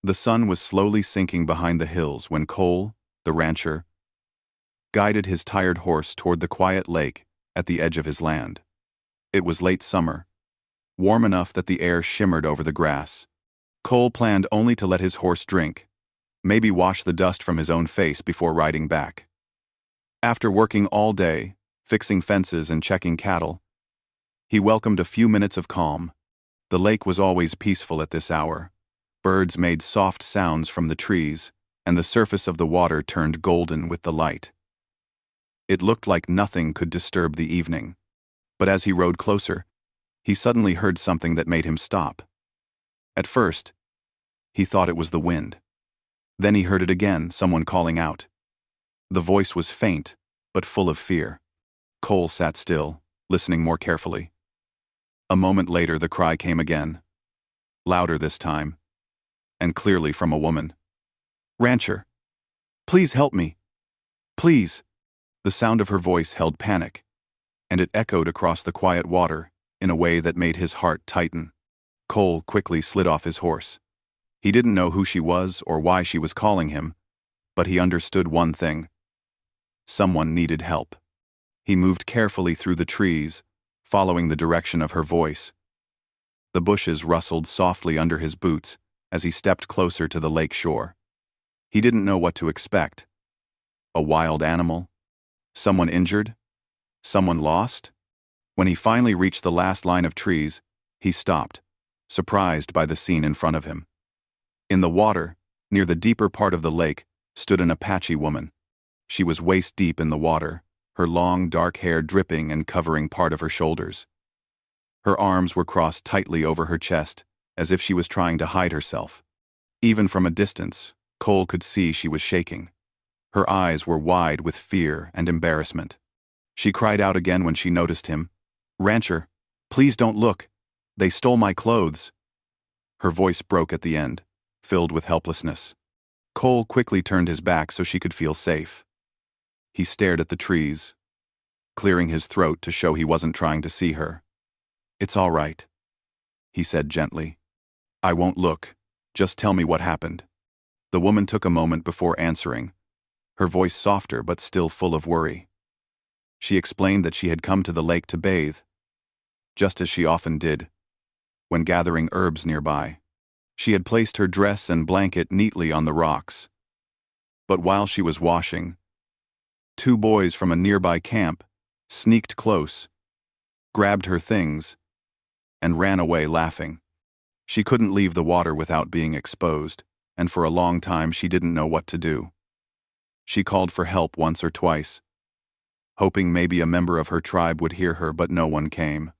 The sun was slowly sinking behind the hills when Cole, the rancher, guided his tired horse toward the quiet lake at the edge of his land. It was late summer, warm enough that the air shimmered over the grass. Cole planned only to let his horse drink, maybe wash the dust from his own face before riding back. After working all day, fixing fences and checking cattle, he welcomed a few minutes of calm. The lake was always peaceful at this hour. Birds made soft sounds from the trees, and the surface of the water turned golden with the light. It looked like nothing could disturb the evening. But as he rode closer, he suddenly heard something that made him stop. At first, he thought it was the wind. Then he heard it again, someone calling out. The voice was faint, but full of fear. Cole sat still, listening more carefully. A moment later, the cry came again, louder this time, and clearly from a woman. "Rancher, please help me. Please." The sound of her voice held panic, and it echoed across the quiet water in a way that made his heart tighten. Cole quickly slid off his horse. He didn't know who she was or why she was calling him, but he understood one thing. Someone needed help. He moved carefully through the trees, following the direction of her voice. The bushes rustled softly under his boots as he stepped closer to the lake shore. He didn't know what to expect. A wild animal? Someone injured? Someone lost? When he finally reached the last line of trees, he stopped, surprised by the scene in front of him. In the water, near the deeper part of the lake, stood an Apache woman. She was waist-deep in the water, her long, dark hair dripping and covering part of her shoulders. Her arms were crossed tightly over her chest, as if she was trying to hide herself. Even from a distance, Cole could see she was shaking. Her eyes were wide with fear and embarrassment. She cried out again when she noticed him. "Rancher, please don't look. They stole my clothes." Her voice broke at the end, filled with helplessness. Cole quickly turned his back so she could feel safe. He stared at the trees, clearing his throat to show he wasn't trying to see her. "It's all right," he said gently. "I won't look. Just tell me what happened." The woman took a moment before answering, her voice softer but still full of worry. She explained that she had come to the lake to bathe, just as she often did, when gathering herbs nearby. She had placed her dress and blanket neatly on the rocks. But while she was washing, two boys from a nearby camp sneaked close, grabbed her things, and ran away laughing. She couldn't leave the water without being exposed, and for a long time she didn't know what to do. She called for help once or twice, hoping maybe a member of her tribe would hear her, but no one came.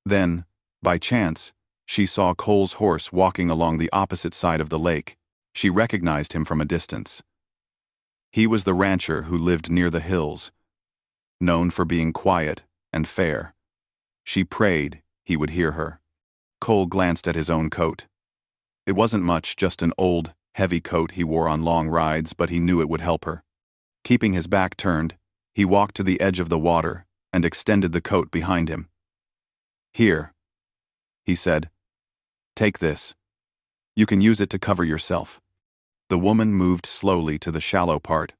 Then, by chance, she saw Cole's horse walking along the opposite side of the lake. She recognized him from a distance. He was the rancher who lived near the hills, known for being quiet and fair. She prayed he would hear her. Cole glanced at his own coat. It wasn't much, just an old, heavy coat he wore on long rides, but he knew it would help her. Keeping his back turned, he walked to the edge of the water and extended the coat behind him. "Here," he said. "Take this. You can use it to cover yourself." The woman moved slowly to the shallow part,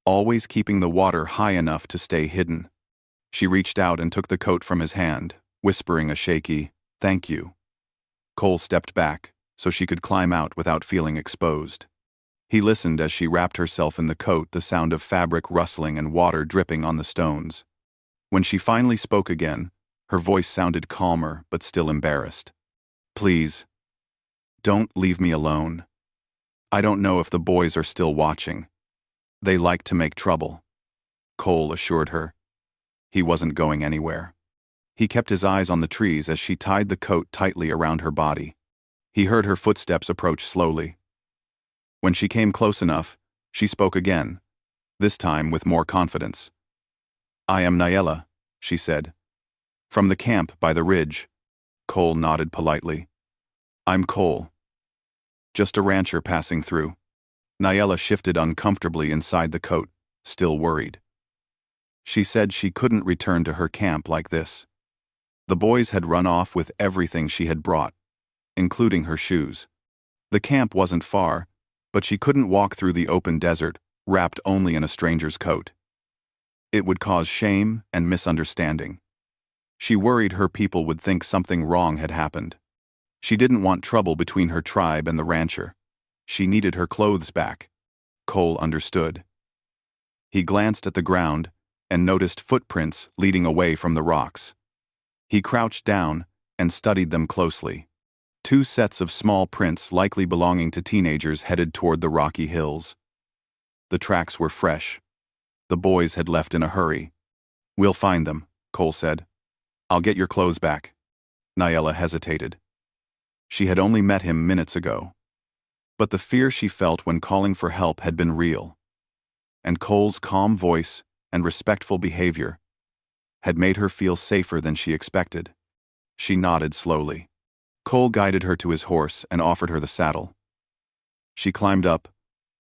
always keeping the water high enough to stay hidden. She reached out and took the coat from his hand, whispering a shaky, "Thank you." Cole stepped back so she could climb out without feeling exposed. He listened as she wrapped herself in the coat, the sound of fabric rustling and water dripping on the stones. When she finally spoke again, her voice sounded calmer but still embarrassed. "Please, don't leave me alone. I don't know if the boys are still watching. They like to make trouble." Cole assured her. He wasn't going anywhere. He kept his eyes on the trees as she tied the coat tightly around her body. He heard her footsteps approach slowly. When she came close enough, she spoke again, this time with more confidence. "I am Niella," she said. "From the camp by the ridge." Cole nodded politely. "I'm Cole. Just a rancher passing through." Niella shifted uncomfortably inside the coat, still worried. She said she couldn't return to her camp like this. The boys had run off with everything she had brought, including her shoes. The camp wasn't far, but she couldn't walk through the open desert, wrapped only in a stranger's coat. It would cause shame and misunderstanding. She worried her people would think something wrong had happened. She didn't want trouble between her tribe and the rancher. She needed her clothes back. Cole understood. He glanced at the ground and noticed footprints leading away from the rocks. He crouched down and studied them closely. 2 sets of small prints likely belonging to teenagers headed toward the rocky hills. The tracks were fresh. The boys had left in a hurry. "We'll find them," Cole said. "I'll get your clothes back." Nyella hesitated. She had only met him minutes ago. But the fear she felt when calling for help had been real. And Cole's calm voice and respectful behavior had made her feel safer than she expected. She nodded slowly. Cole guided her to his horse and offered her the saddle. She climbed up,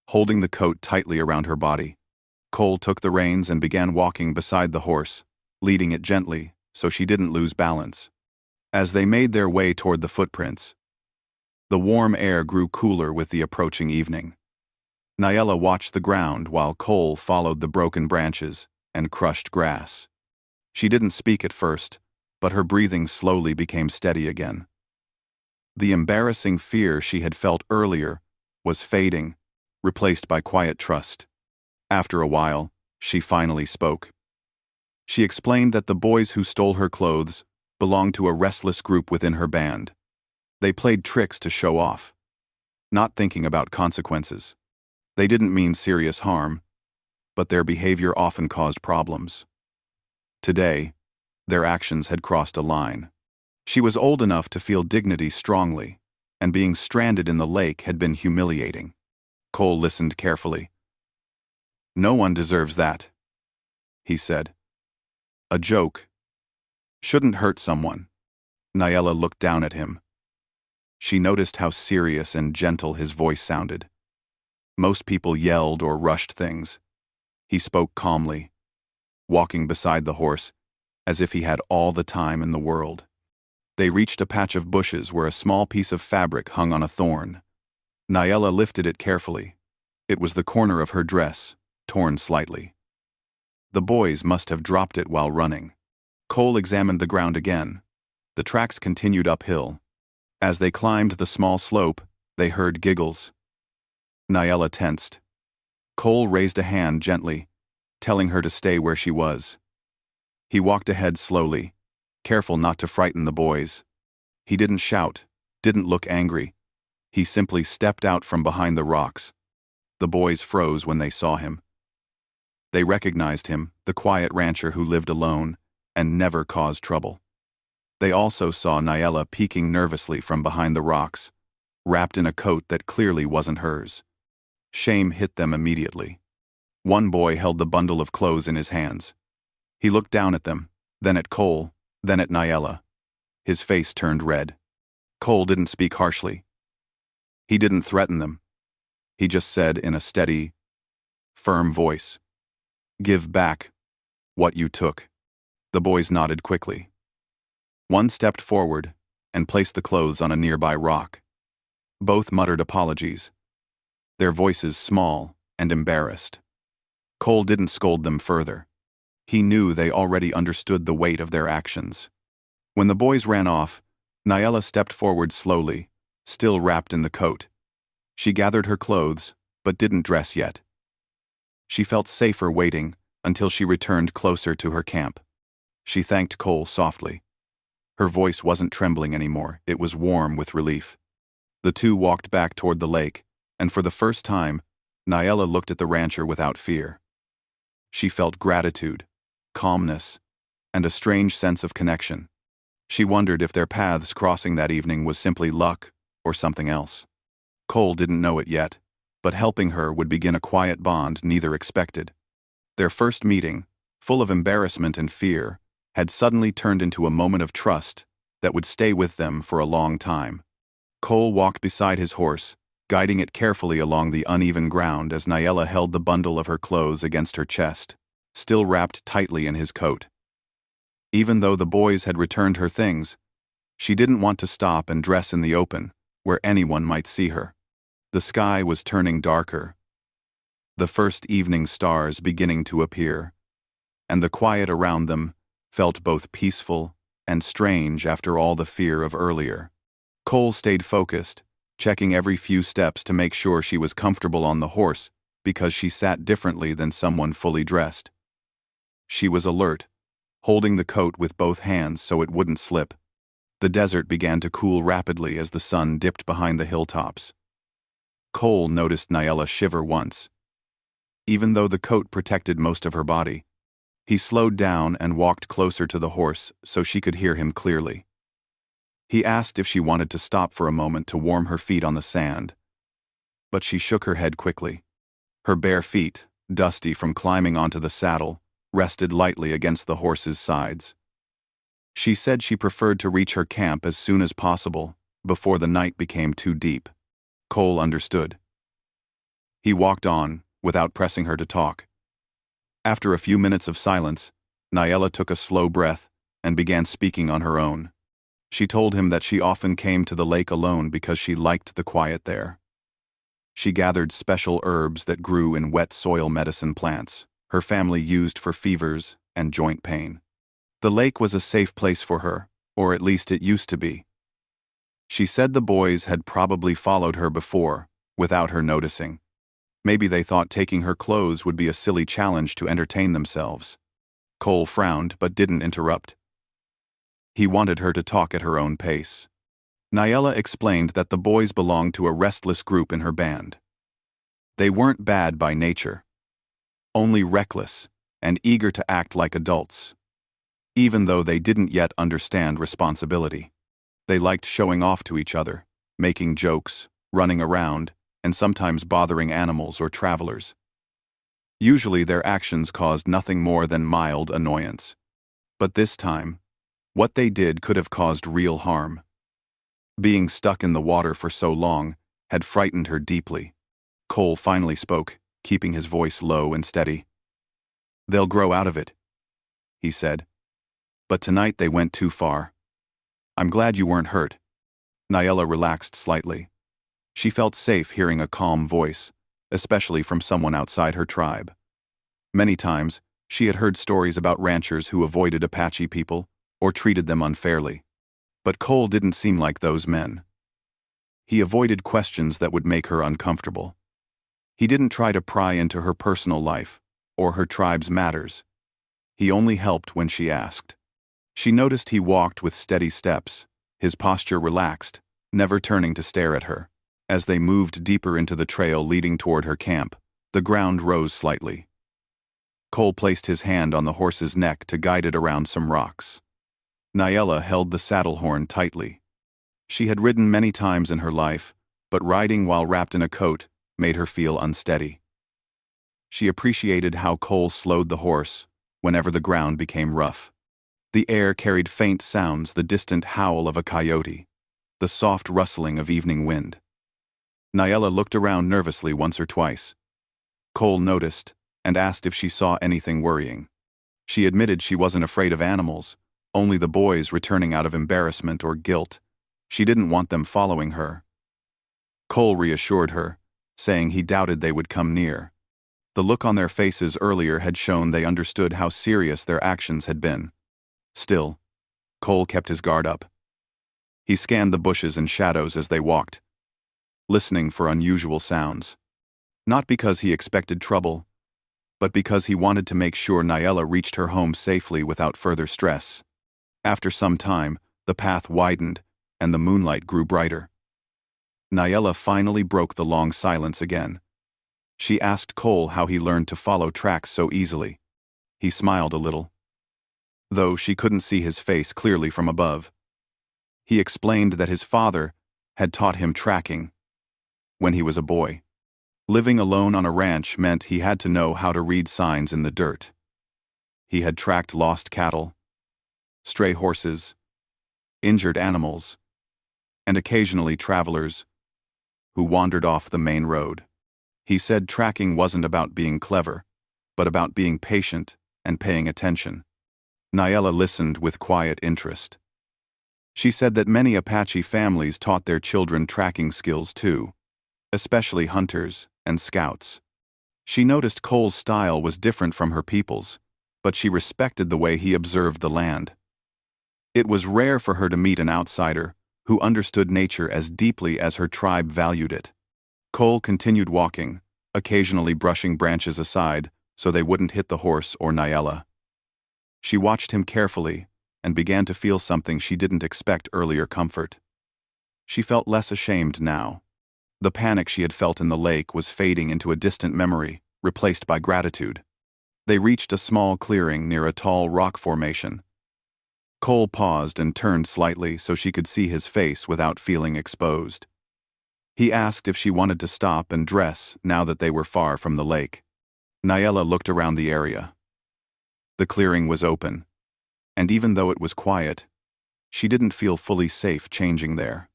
holding the coat tightly around her body. Cole took the reins and began walking beside the horse, leading it gently so she didn't lose balance. As they made their way toward the footprints, the warm air grew cooler with the approaching evening. Nyella watched the ground while Cole followed the broken branches and crushed grass. She didn't speak at first, but her breathing slowly became steady again. The embarrassing fear she had felt earlier was fading, replaced by quiet trust. After a while, she finally spoke. She explained that the boys who stole her clothes belonged to a restless group within her band. They played tricks to show off, not thinking about consequences. They didn't mean serious harm, but their behavior often caused problems. Today, their actions had crossed a line. She was old enough to feel dignity strongly, and being stranded in the lake had been humiliating. Cole listened carefully. "No one deserves that," he said. "A joke shouldn't hurt someone." Nyella looked down at him. She noticed how serious and gentle his voice sounded. Most people yelled or rushed things. He spoke calmly, walking beside the horse as if he had all the time in the world. They reached a patch of bushes where a small piece of fabric hung on a thorn. Nyella lifted it carefully. It was the corner of her dress, torn slightly. The boys must have dropped it while running. Cole examined the ground again. The tracks continued uphill. As they climbed the small slope, they heard giggles. Nyella tensed. Cole raised a hand gently, telling her to stay where she was. He walked ahead slowly, careful not to frighten the boys. He didn't shout, didn't look angry. He simply stepped out from behind the rocks. The boys froze when they saw him. They recognized him, the quiet rancher who lived alone and never caused trouble. They also saw Nyella peeking nervously from behind the rocks, wrapped in a coat that clearly wasn't hers. Shame hit them immediately. One boy held the bundle of clothes in his hands. He looked down at them, then at Cole, then at Nyella. His face turned red. Cole didn't speak harshly. He didn't threaten them. He just said in a steady, firm voice, "Give back what you took." The boys nodded quickly. One stepped forward and placed the clothes on a nearby rock. Both muttered apologies, their voices small and embarrassed. Cole didn't scold them further. He knew they already understood the weight of their actions. When the boys ran off, Nyella stepped forward slowly, still wrapped in the coat. She gathered her clothes, but didn't dress yet. She felt safer waiting until she returned closer to her camp. She thanked Cole softly. Her voice wasn't trembling anymore, it was warm with relief. The two walked back toward the lake, and for the first time, Nyella looked at the rancher without fear. She felt gratitude, calmness, and a strange sense of connection. She wondered if their paths crossing that evening was simply luck or something else. Cole didn't know it yet, but helping her would begin a quiet bond neither expected. Their first meeting, full of embarrassment and fear, had suddenly turned into a moment of trust that would stay with them for a long time. Cole walked beside his horse, guiding it carefully along the uneven ground as Nyella held the bundle of her clothes against her chest, still wrapped tightly in his coat. Even though the boys had returned her things, she didn't want to stop and dress in the open, where anyone might see her. The sky was turning darker, the first evening stars beginning to appear, and the quiet around them felt both peaceful and strange after all the fear of earlier. Cole stayed focused, checking every few steps to make sure she was comfortable on the horse because she sat differently than someone fully dressed. She was alert, holding the coat with both hands so it wouldn't slip. The desert began to cool rapidly as the sun dipped behind the hilltops. Cole noticed Nyella shiver once. Even though the coat protected most of her body, he slowed down and walked closer to the horse so she could hear him clearly. He asked if she wanted to stop for a moment to warm her feet on the sand, but she shook her head quickly. Her bare feet, dusty from climbing onto the saddle, rested lightly against the horse's sides. She said she preferred to reach her camp as soon as possible, before the night became too deep. Cole understood. He walked on, without pressing her to talk. After a few minutes of silence, Nyella took a slow breath and began speaking on her own. She told him that she often came to the lake alone because she liked the quiet there. She gathered special herbs that grew in wet soil medicine plants her family used for fevers and joint pain. The lake was a safe place for her, or at least it used to be. She said the boys had probably followed her before, without her noticing. Maybe they thought taking her clothes would be a silly challenge to entertain themselves. Cole frowned but didn't interrupt. He wanted her to talk at her own pace. Nyella explained that the boys belonged to a restless group in her band. They weren't bad by nature, only reckless and eager to act like adults. Even though they didn't yet understand responsibility. They liked showing off to each other, making jokes, running around, and sometimes bothering animals or travelers. Usually their actions caused nothing more than mild annoyance. But this time, what they did could have caused real harm. Being stuck in the water for so long had frightened her deeply. Cole finally spoke, keeping his voice low and steady. "They'll grow out of it," he said. "But tonight they went too far. I'm glad you weren't hurt." Nyella relaxed slightly. She felt safe hearing a calm voice, especially from someone outside her tribe. Many times, she had heard stories about ranchers who avoided Apache people or treated them unfairly. But Cole didn't seem like those men. He avoided questions that would make her uncomfortable. He didn't try to pry into her personal life or her tribe's matters. He only helped when she asked. She noticed he walked with steady steps, his posture relaxed, never turning to stare at her. As they moved deeper into the trail leading toward her camp, the ground rose slightly. Cole placed his hand on the horse's neck to guide it around some rocks. Nyella held the saddle horn tightly. She had ridden many times in her life, but riding while wrapped in a coat made her feel unsteady. She appreciated how Cole slowed the horse whenever the ground became rough. The air carried faint sounds, the distant howl of a coyote, the soft rustling of evening wind. Nyella looked around nervously once or twice. Cole noticed and asked if she saw anything worrying. She admitted she wasn't afraid of animals, only the boys returning out of embarrassment or guilt. She didn't want them following her. Cole reassured her, saying he doubted they would come near. The look on their faces earlier had shown they understood how serious their actions had been. Still, Cole kept his guard up. He scanned the bushes and shadows as they walked, listening for unusual sounds. Not because he expected trouble, but because he wanted to make sure Nyella reached her home safely without further stress. After some time, the path widened and the moonlight grew brighter. Nyella finally broke the long silence again. She asked Cole how he learned to follow tracks so easily. He smiled a little, though she couldn't see his face clearly from above. He explained that his father had taught him tracking when he was a boy. Living alone on a ranch meant he had to know how to read signs in the dirt. He had tracked lost cattle, stray horses, injured animals, and occasionally travelers who wandered off the main road. He said tracking wasn't about being clever, but about being patient and paying attention. Nyella listened with quiet interest. She said that many Apache families taught their children tracking skills too, especially hunters and scouts. She noticed Cole's style was different from her people's, but she respected the way he observed the land. It was rare for her to meet an outsider who understood nature as deeply as her tribe valued it. Cole continued walking, occasionally brushing branches aside so they wouldn't hit the horse or Nyella. She watched him carefully and began to feel something she didn't expect earlier: comfort. She felt less ashamed now. The panic she had felt in the lake was fading into a distant memory, replaced by gratitude. They reached a small clearing near a tall rock formation. Cole paused and turned slightly so she could see his face without feeling exposed. He asked if she wanted to stop and dress now that they were far from the lake. Nyella looked around the area. The clearing was open, and even though it was quiet, she didn't feel fully safe changing there.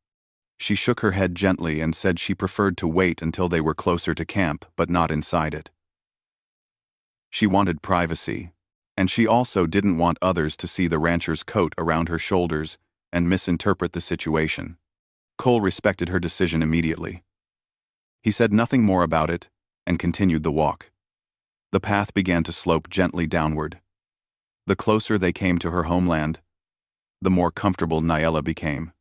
She shook her head gently and said she preferred to wait until they were closer to camp, but not inside it. She wanted privacy, and she also didn't want others to see the rancher's coat around her shoulders and misinterpret the situation. Cole respected her decision immediately. He said nothing more about it and continued the walk. The path began to slope gently downward. The closer they came to her homeland, the more comfortable Nyella became.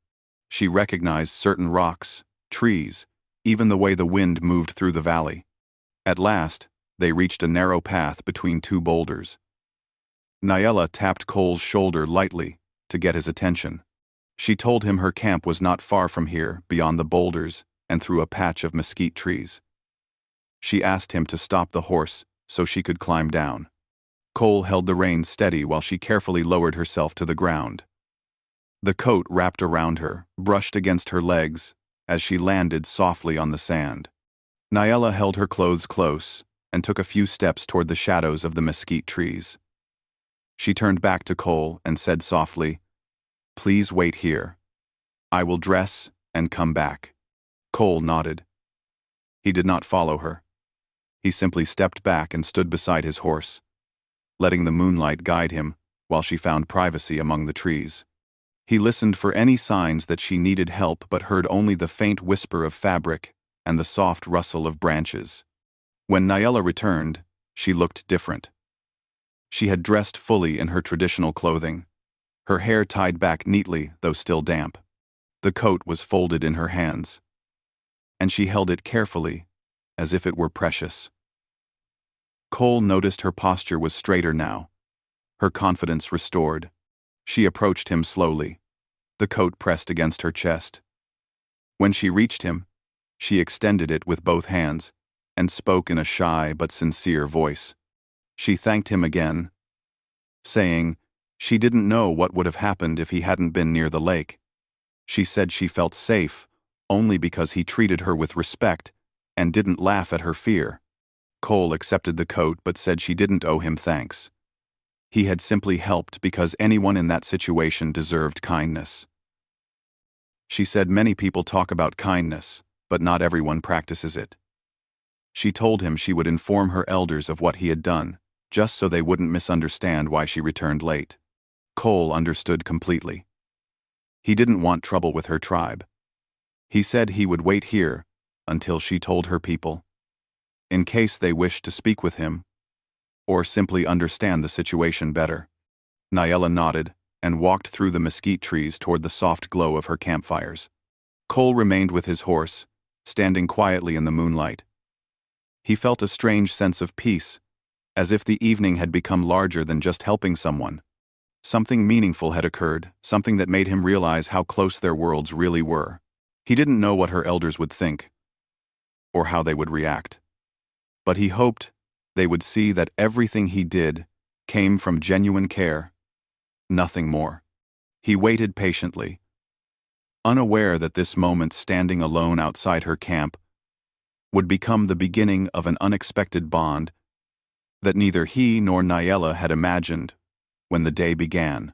She recognized certain rocks, trees, even the way the wind moved through the valley. At last, they reached a narrow path between two boulders. Nyella tapped Cole's shoulder lightly to get his attention. She told him her camp was not far from here, beyond the boulders and through a patch of mesquite trees. She asked him to stop the horse so she could climb down. Cole held the reins steady while she carefully lowered herself to the ground. The coat wrapped around her, brushed against her legs as she landed softly on the sand. Nyella held her clothes close and took a few steps toward the shadows of the mesquite trees. She turned back to Cole and said softly, "Please wait here. I will dress and come back." Cole nodded. He did not follow her. He simply stepped back and stood beside his horse, letting the moonlight guide him while she found privacy among the trees. He listened for any signs that she needed help, but heard only the faint whisper of fabric and the soft rustle of branches. When Nyella returned, she looked different. She had dressed fully in her traditional clothing, her hair tied back neatly, though still damp. The coat was folded in her hands, and she held it carefully, as if it were precious. Cole noticed her posture was straighter now, her confidence restored. She approached him slowly, the coat pressed against her chest. When she reached him, she extended it with both hands and spoke in a shy but sincere voice. She thanked him again, saying she didn't know what would have happened if he hadn't been near the lake. She said she felt safe only because he treated her with respect and didn't laugh at her fear. Cole accepted the coat but said she didn't owe him thanks. He had simply helped because anyone in that situation deserved kindness. She said many people talk about kindness, but not everyone practices it. She told him she would inform her elders of what he had done, just so they wouldn't misunderstand why she returned late. Cole understood completely. He didn't want trouble with her tribe. He said he would wait here until she told her people, in case they wished to speak with him or simply understand the situation better. Nyella nodded and walked through the mesquite trees toward the soft glow of her campfires. Cole remained with his horse, standing quietly in the moonlight. He felt a strange sense of peace, as if the evening had become larger than just helping someone. Something meaningful had occurred, something that made him realize how close their worlds really were. He didn't know what her elders would think, or how they would react. But he hoped they would see that everything he did came from genuine care, nothing more. He waited patiently, unaware that this moment standing alone outside her camp would become the beginning of an unexpected bond that neither he nor Nyella had imagined when the day began.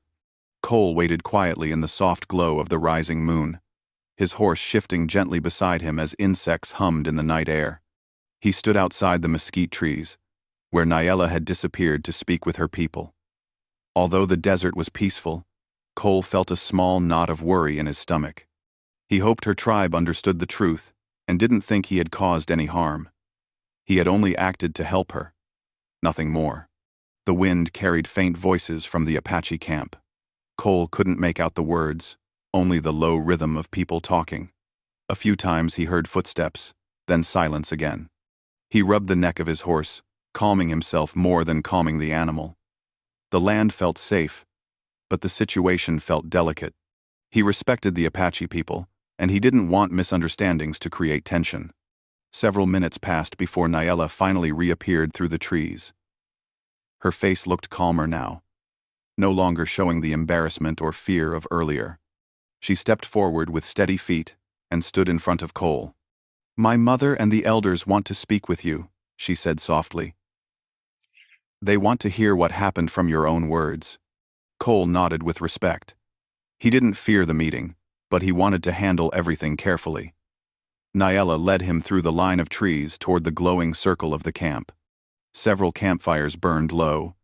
Cole waited quietly in the soft glow of the rising moon, his horse shifting gently beside him as insects hummed in the night air. He stood outside the mesquite trees, where Nyella had disappeared to speak with her people. Although the desert was peaceful, Cole felt a small knot of worry in his stomach. He hoped her tribe understood the truth and didn't think he had caused any harm. He had only acted to help her. Nothing more. The wind carried faint voices from the Apache camp. Cole couldn't make out the words, only the low rhythm of people talking. A few times he heard footsteps, then silence again. He rubbed the neck of his horse, calming himself more than calming the animal. The land felt safe, but the situation felt delicate. He respected the Apache people, and he didn't want misunderstandings to create tension. Several minutes passed before Nyella finally reappeared through the trees. Her face looked calmer now, no longer showing the embarrassment or fear of earlier. She stepped forward with steady feet and stood in front of Cole. "My mother and the elders want to speak with you," she said softly. "They want to hear what happened from your own words." Cole nodded with respect. He didn't fear the meeting, but he wanted to handle everything carefully. Nyella led him through the line of trees toward the glowing circle of the camp. Several campfires burned low,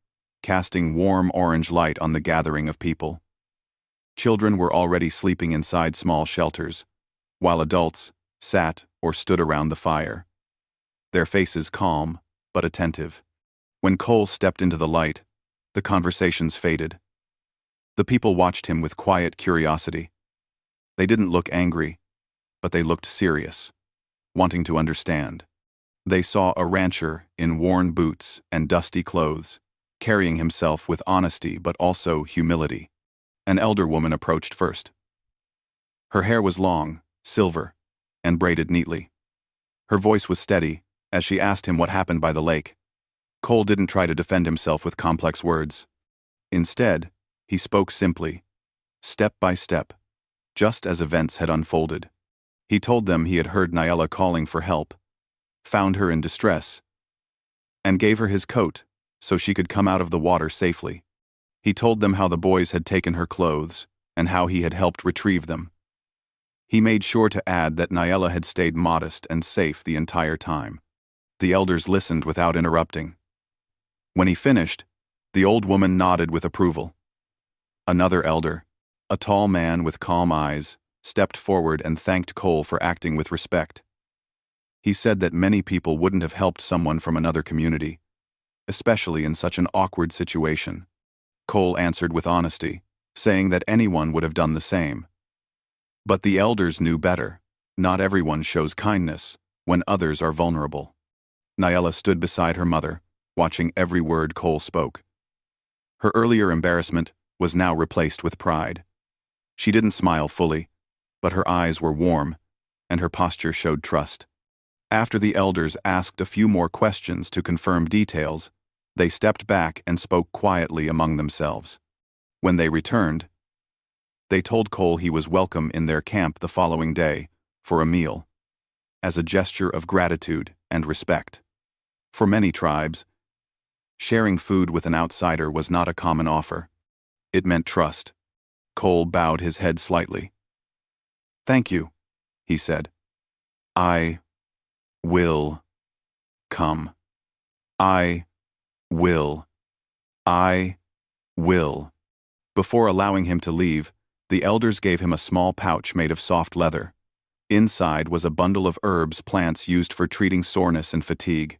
casting warm orange light on the gathering of people. Children were already sleeping inside small shelters, while adults sat or stood around the fire, their faces calm but attentive. When Cole stepped into the light, the conversations faded. The people watched him with quiet curiosity. They didn't look angry, but they looked serious, wanting to understand. They saw a rancher in worn boots and dusty clothes, carrying himself with honesty but also humility. An elder woman approached first. Her hair was long, silver, and braided neatly. Her voice was steady as she asked him what happened by the lake. Cole didn't try to defend himself with complex words. Instead, he spoke simply, step by step, just as events had unfolded. He told them he had heard Nyella calling for help, found her in distress, and gave her his coat so she could come out of the water safely. He told them how the boys had taken her clothes and how he had helped retrieve them. He made sure to add that Nyella had stayed modest and safe the entire time. The elders listened without interrupting. When he finished, the old woman nodded with approval. Another elder, a tall man with calm eyes, stepped forward and thanked Cole for acting with respect. He said that many people wouldn't have helped someone from another community, especially in such an awkward situation. Cole answered with honesty, saying that anyone would have done the same. But the elders knew better. Not everyone shows kindness when others are vulnerable. Nyella stood beside her mother, watching every word Cole spoke. Her earlier embarrassment was now replaced with pride. She didn't smile fully, but her eyes were warm, and her posture showed trust. After the elders asked a few more questions to confirm details, they stepped back and spoke quietly among themselves. When they returned, they told Cole he was welcome in their camp the following day for a meal, as a gesture of gratitude and respect. For many tribes, sharing food with an outsider was not a common offer. It meant trust. Cole bowed his head slightly. "Thank you," he said. "I will come. I will. Before allowing him to leave, the elders gave him a small pouch made of soft leather. Inside was a bundle of herbs plants used for treating soreness and fatigue.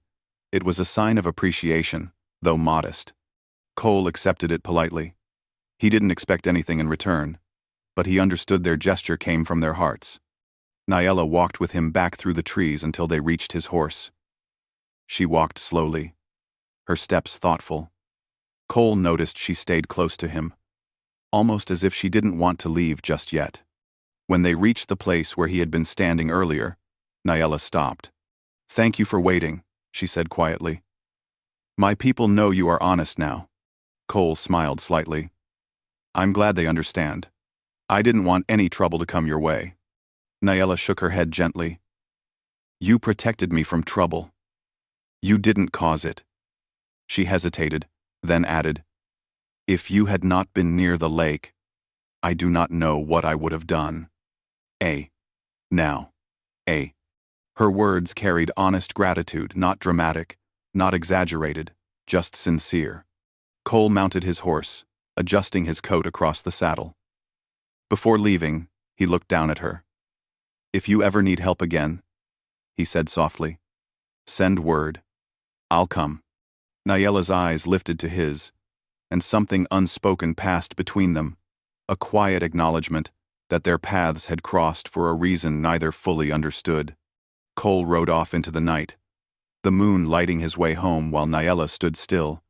It was a sign of appreciation, though modest. Cole accepted it politely. He didn't expect anything in return, but he understood their gesture came from their hearts. Nyella walked with him back through the trees until they reached his horse. She walked slowly, her steps thoughtful. Cole noticed she stayed close to him, almost as if she didn't want to leave just yet. When they reached the place where he had been standing earlier, Nyella stopped. "Thank you for waiting," she said quietly. "My people know you are honest now." Cole smiled slightly. "I'm glad they understand. I didn't want any trouble to come your way." Nyella shook her head gently. "You protected me from trouble. You didn't cause it." She hesitated, then added, "If you had not been near the lake, I do not know what I would have done. Now. Her words carried honest gratitude, not dramatic, not exaggerated, just sincere. Cole mounted his horse, adjusting his coat across the saddle. Before leaving, he looked down at her. "If you ever need help again, he said softly. Send word. I'll come. Nayela's eyes lifted to his, and something unspoken passed between them, a quiet acknowledgement that their paths had crossed for a reason neither fully understood. Cole rode off into the night, the moon lighting his way home while Nayela stood still,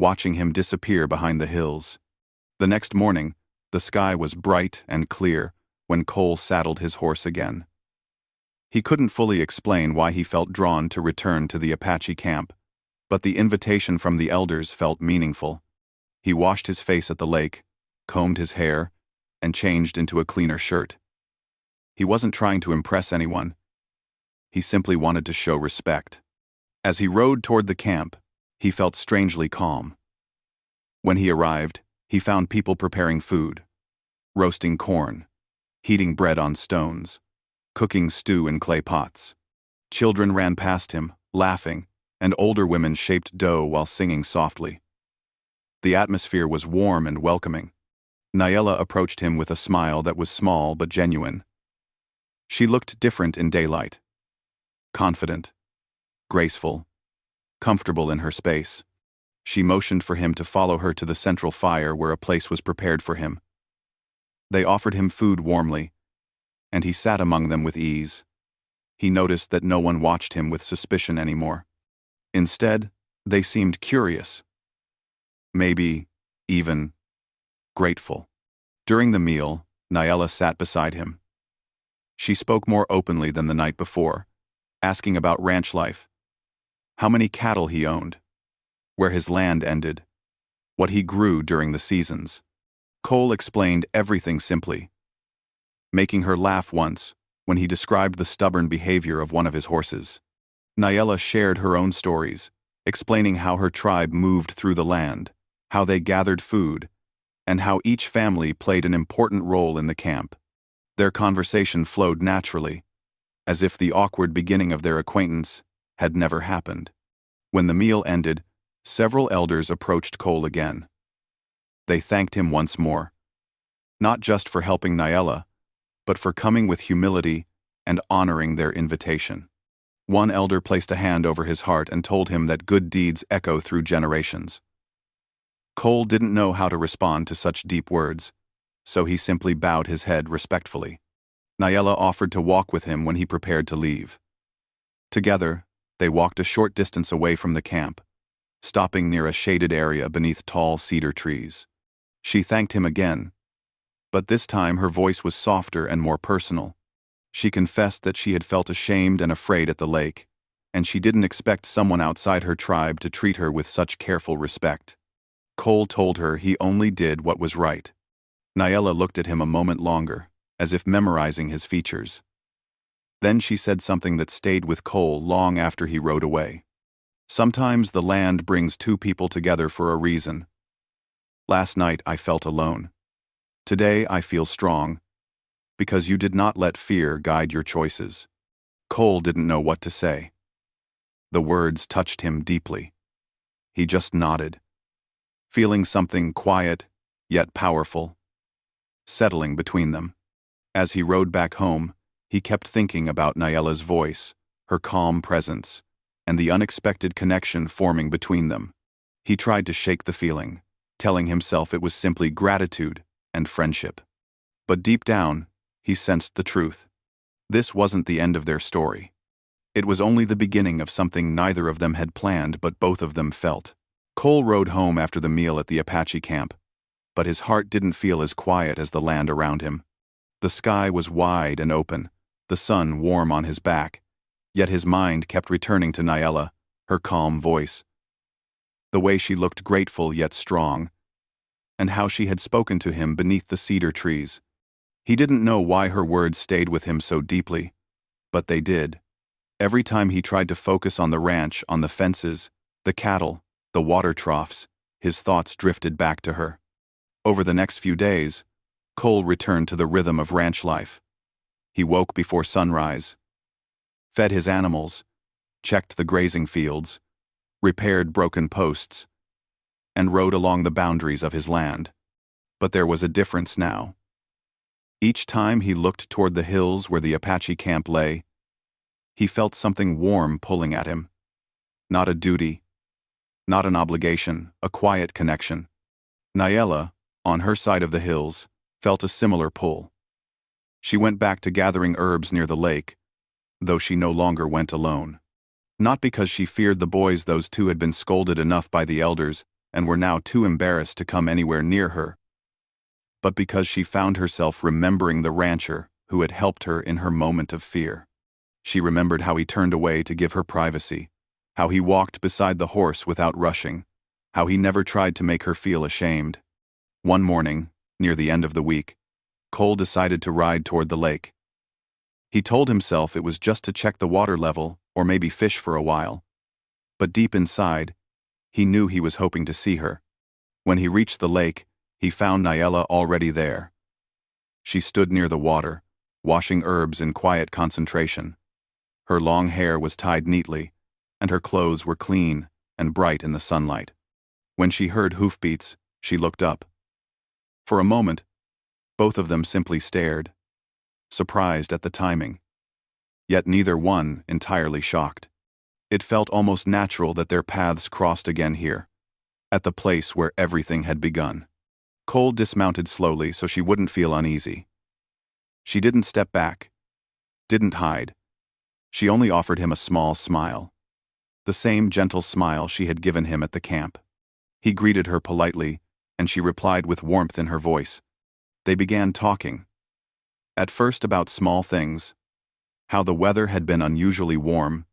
watching him disappear behind the hills. The next morning, the sky was bright and clear when Cole saddled his horse again. He couldn't fully explain why he felt drawn to return to the Apache camp, but the invitation from the elders felt meaningful. He washed his face at the lake, combed his hair, and changed into a cleaner shirt. He wasn't trying to impress anyone. He simply wanted to show respect. As he rode toward the camp, he felt strangely calm. When he arrived, he found people preparing food, roasting corn, heating bread on stones, cooking stew in clay pots. Children ran past him, laughing, and older women shaped dough while singing softly. The atmosphere was warm and welcoming. Nayela approached him with a smile that was small but genuine. She looked different in daylight. Confident, graceful, comfortable in her space. She motioned for him to follow her to the central fire where a place was prepared for him. They offered him food warmly, and he sat among them with ease. He noticed that no one watched him with suspicion anymore. Instead, they seemed curious. Maybe even grateful. During the meal, Nayela sat beside him. She spoke more openly than the night before, asking about ranch life, how many cattle he owned, where his land ended, what he grew during the seasons. Cole explained everything simply, making her laugh once when he described the stubborn behavior of one of his horses. Nayela shared her own stories, explaining how her tribe moved through the land, how they gathered food, and how each family played an important role in the camp. Their conversation flowed naturally, as if the awkward beginning of their acquaintance had never happened. When the meal ended, several elders approached Cole again. They thanked him once more, not just for helping Nayela, but for coming with humility and honoring their invitation. One elder placed a hand over his heart and told him that good deeds echo through generations. Cole didn't know how to respond to such deep words, so he simply bowed his head respectfully. Nayela offered to walk with him when he prepared to leave. Together, they walked a short distance away from the camp, stopping near a shaded area beneath tall cedar trees. She thanked him again, but this time her voice was softer and more personal. She confessed that she had felt ashamed and afraid at the lake, and she didn't expect someone outside her tribe to treat her with such careful respect. Cole told her he only did what was right. Nayela looked at him a moment longer, as if memorizing his features. Then she said something that stayed with Cole long after he rode away. Sometimes the land brings two people together for a reason. Last night I felt alone. Today I feel strong, because you did not let fear guide your choices. Cole didn't know what to say. The words touched him deeply. He just nodded, feeling something quiet, yet powerful, settling between them. As he rode back home, he kept thinking about Nayela's voice, her calm presence, and the unexpected connection forming between them. He tried to shake the feeling, telling himself it was simply gratitude and friendship. But deep down, he sensed the truth. This wasn't the end of their story. It was only the beginning of something neither of them had planned but both of them felt. Cole rode home after the meal at the Apache camp, but his heart didn't feel as quiet as the land around him. The sky was wide and open, the sun warm on his back, yet his mind kept returning to Nayela, her calm voice, the way she looked grateful yet strong, and how she had spoken to him beneath the cedar trees. He didn't know why her words stayed with him so deeply, but they did. Every time he tried to focus on the ranch, on the fences, the cattle, the water troughs, his thoughts drifted back to her. Over the next few days, Cole returned to the rhythm of ranch life. He woke before sunrise, fed his animals, checked the grazing fields, repaired broken posts, and rode along the boundaries of his land. But there was a difference now. Each time he looked toward the hills where the Apache camp lay, He felt something warm pulling at him. Not a duty, not an obligation, a quiet connection. Nyella, on her side of the hills, felt a similar pull. She went back to gathering herbs near the lake, though she no longer went alone. Not because she feared the boys; those two had been scolded enough by the elders and were now too embarrassed to come anywhere near her, but because she found herself remembering the rancher who had helped her in her moment of fear. She remembered how he turned away to give her privacy, how he walked beside the horse without rushing, how he never tried to make her feel ashamed. One morning, near the end of the week, Cole decided to ride toward the lake. He told himself it was just to check the water level or maybe fish for a while. But deep inside, he knew he was hoping to see her. When he reached the lake, he found Nyella already there. She stood near the water, washing herbs in quiet concentration. Her long hair was tied neatly, and her clothes were clean and bright in the sunlight. When she heard hoofbeats, she looked up. For a moment, both of them simply stared, surprised at the timing, yet neither one entirely shocked. It felt almost natural that their paths crossed again here, at the place where everything had begun. Cole dismounted slowly so she wouldn't feel uneasy. She didn't step back, didn't hide. She only offered him a small smile, the same gentle smile she had given him at the camp. He greeted her politely, and she replied with warmth in her voice. They began talking. At first about small things, how the weather had been unusually warm,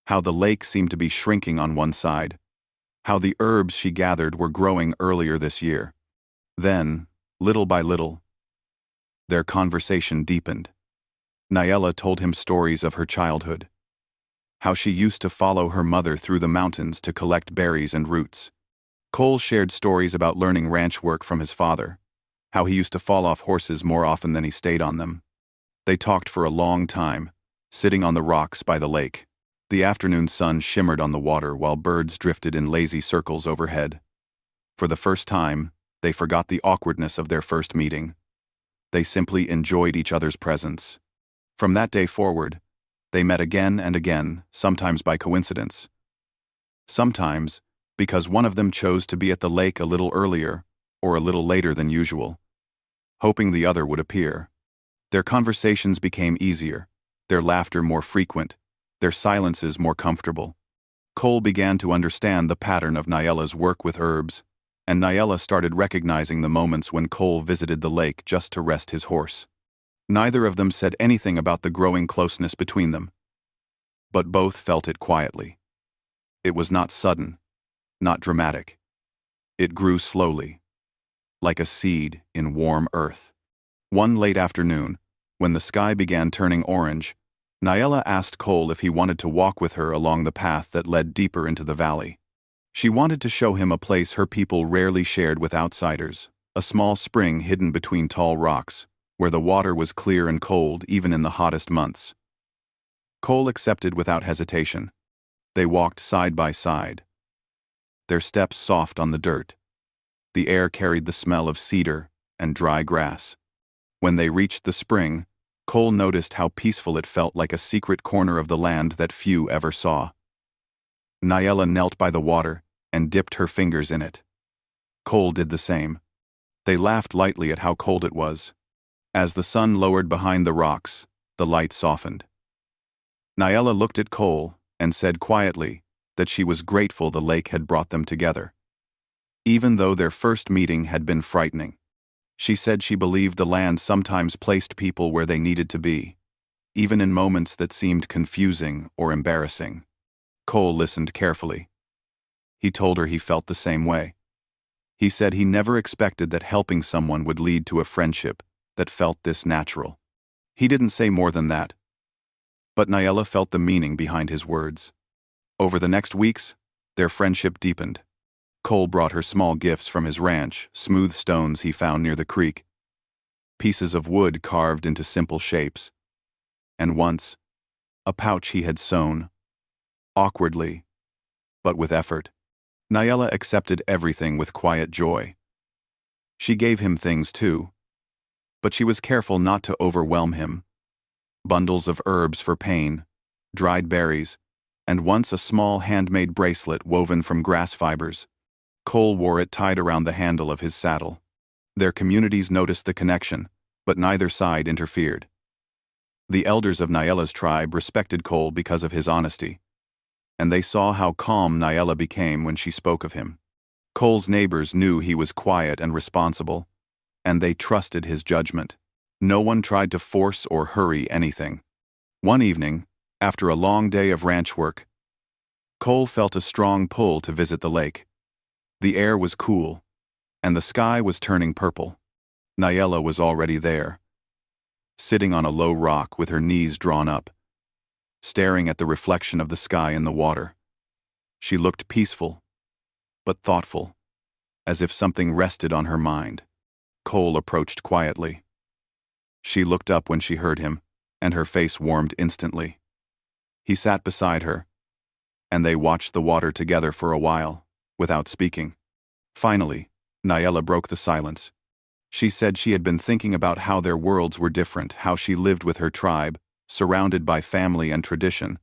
how the lake seemed to be shrinking on one side, how the herbs she gathered were growing earlier this year. Then, little by little, their conversation deepened. Nyella told him stories of her childhood, how she used to follow her mother through the mountains to collect berries and roots. Cole shared stories about learning ranch work from his father, how he used to fall off horses more often than he stayed on them. They talked for a long time, sitting on the rocks by the lake. The afternoon sun shimmered on the water while birds drifted in lazy circles overhead. For the first time, they forgot the awkwardness of their first meeting. They simply enjoyed each other's presence. From that day forward, they met again and again, sometimes by coincidence. Sometimes, because one of them chose to be at the lake a little earlier or a little later than usual, hoping the other would appear. Their conversations became easier, their laughter more frequent, their silences more comfortable. Cole began to understand the pattern of Nyella's work with herbs, and Nyella started recognizing the moments when Cole visited the lake just to rest his horse. Neither of them said anything about the growing closeness between them, but both felt it quietly. It was not sudden, not dramatic. It grew slowly, like a seed in warm earth. One late afternoon, when the sky began turning orange, Nyella asked Cole if he wanted to walk with her along the path that led deeper into the valley. She wanted to show him a place her people rarely shared with outsiders, a small spring hidden between tall rocks, where the water was clear and cold even in the hottest months. Cole accepted without hesitation. They walked side by side, their steps soft on the dirt. The air carried the smell of cedar and dry grass. When they reached the spring, Cole noticed how peaceful it felt, like a secret corner of the land that few ever saw. Nyella knelt by the water and dipped her fingers in it. Cole did the same. They laughed lightly at how cold it was. As the sun lowered behind the rocks, the light softened. Nyella looked at Cole and said quietly that she was grateful the lake had brought them together. Even though their first meeting had been frightening, she said she believed the land sometimes placed people where they needed to be, even in moments that seemed confusing or embarrassing. Cole listened carefully. He told her he felt the same way. He said he never expected that helping someone would lead to a friendship that felt this natural. He didn't say more than that, but Nyella felt the meaning behind his words. Over the next weeks, their friendship deepened. Cole brought her small gifts from his ranch, smooth stones he found near the creek, pieces of wood carved into simple shapes, and once, a pouch he had sewn, awkwardly, but with effort. Nyella accepted everything with quiet joy. She gave him things too, but she was careful not to overwhelm him. Bundles of herbs for pain, dried berries, and once a small handmade bracelet woven from grass fibers. Cole wore it tied around the handle of his saddle. Their communities noticed the connection, but neither side interfered. The elders of Nyela's tribe respected Cole because of his honesty, and they saw how calm Nyela became when she spoke of him. Cole's neighbors knew he was quiet and responsible, and they trusted his judgment. No one tried to force or hurry anything. One evening, after a long day of ranch work, Cole felt a strong pull to visit the lake. The air was cool, and the sky was turning purple. Nyela was already there, sitting on a low rock with her knees drawn up, staring at the reflection of the sky in the water. She looked peaceful, but thoughtful, as if something rested on her mind. Cole approached quietly. She looked up when she heard him, and her face warmed instantly. He sat beside her, and they watched the water together for a while, without speaking. Finally, Nyela broke the silence. She said she had been thinking about how their worlds were different, how she lived with her tribe, surrounded by family and tradition,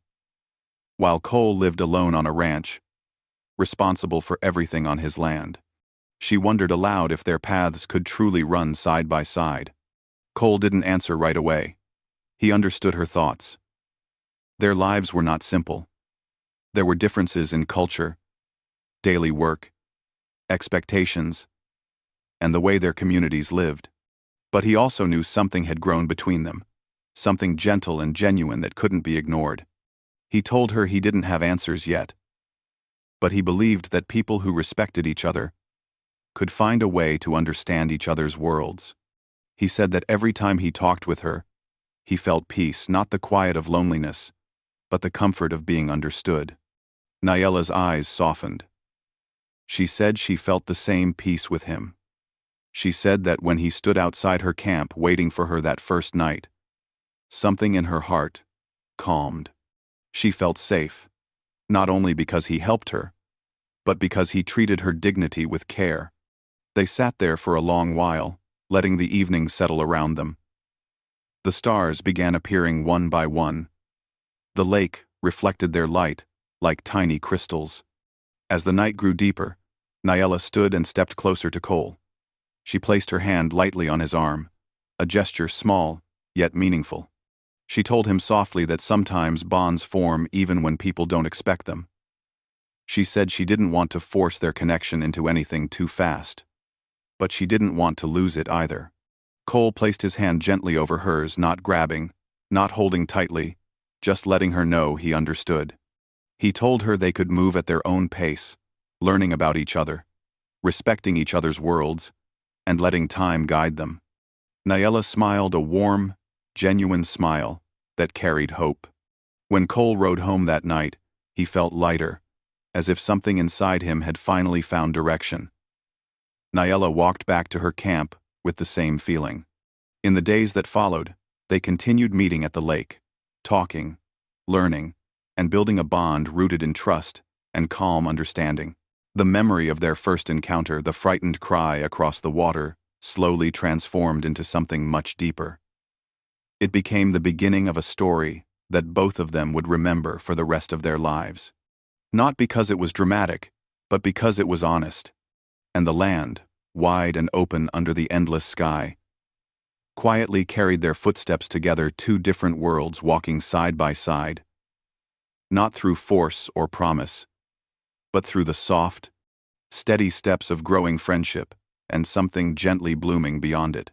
while Cole lived alone on a ranch, responsible for everything on his land. She wondered aloud if their paths could truly run side by side. Cole didn't answer right away. He understood her thoughts. Their lives were not simple. There were differences in culture, daily work, expectations, and the way their communities lived. But he also knew something had grown between them, something gentle and genuine that couldn't be ignored. He told her he didn't have answers yet, but he believed that people who respected each other could find a way to understand each other's worlds. He said that every time he talked with her, he felt peace, not the quiet of loneliness, but the comfort of being understood. Nyela's eyes softened. She said she felt the same peace with him. She said that when he stood outside her camp waiting for her that first night, something in her heart calmed. She felt safe, not only because he helped her, but because he treated her dignity with care. They sat there for a long while, letting the evening settle around them. The stars began appearing one by one. The lake reflected their light like tiny crystals. As the night grew deeper, Nyela stood and stepped closer to Cole. She placed her hand lightly on his arm, a gesture small, yet meaningful. She told him softly that sometimes bonds form even when people don't expect them. She said she didn't want to force their connection into anything too fast, but she didn't want to lose it either. Cole placed his hand gently over hers, not grabbing, not holding tightly, just letting her know he understood. He told her they could move at their own pace, learning about each other, respecting each other's worlds, and letting time guide them. Nyela smiled a warm, genuine smile that carried hope. When Cole rode home that night, he felt lighter, as if something inside him had finally found direction. Nyela walked back to her camp with the same feeling. In the days that followed, they continued meeting at the lake, talking, learning, and building a bond rooted in trust and calm understanding. The memory of their first encounter, the frightened cry across the water, slowly transformed into something much deeper. It became the beginning of a story that both of them would remember for the rest of their lives. Not because it was dramatic, but because it was honest. And the land, wide and open under the endless sky, quietly carried their footsteps together, two different worlds walking side by side, not through force or promise, but through the soft, steady steps of growing friendship and something gently blooming beyond it.